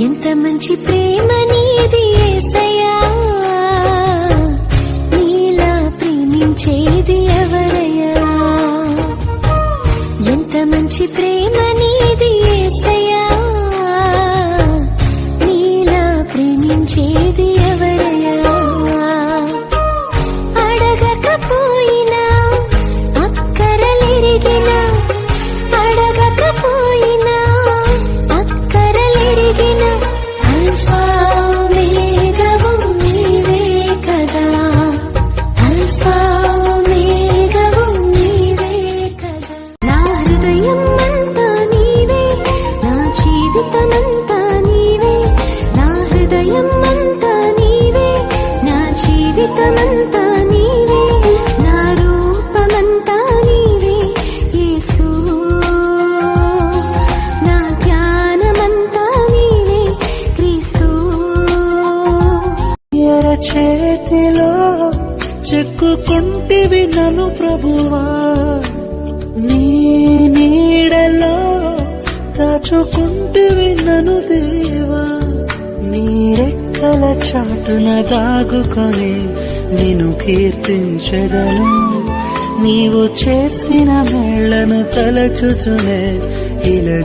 ఎంత మంచి ప్రేమ నీది యేసయ్యా, నీలా ప్రేమించేది ఎవరయ్యా. ఎంత మంచి ప్రేమ నీది యేసయ్యా, నీలా ప్రేమించేది ఎవరయ్యా. అడగకపోయినా అక్కరలెరిగినా, అడగకపోయినా అక్కరలెరిగిన అల్ఫా ఓమేగావు నీవే కదా, అల్ఫా ఓమేగావు నీవే కదా. నా హృదయం అంతా నీవే, నా జీవితమంతా నీవే, నా హృదయం అంతా నీవే, నా జీవితమంతా నీవే, నా రూపమంతా నీవే యేసు, నా ధ్యానమంతా నీవే క్రీస్తు. ఎర చేతిలో చెక్కుకుంటివి నన్ను ప్రభువా, నీ నీడలో దాచుకుంటివి నన్ను దేవా. నీ రెక్కల చాటున దాగుకొని నిన్ను కీర్తించెదను, నీవు చేసిన మేళ్లను తలచుచునే ఇలా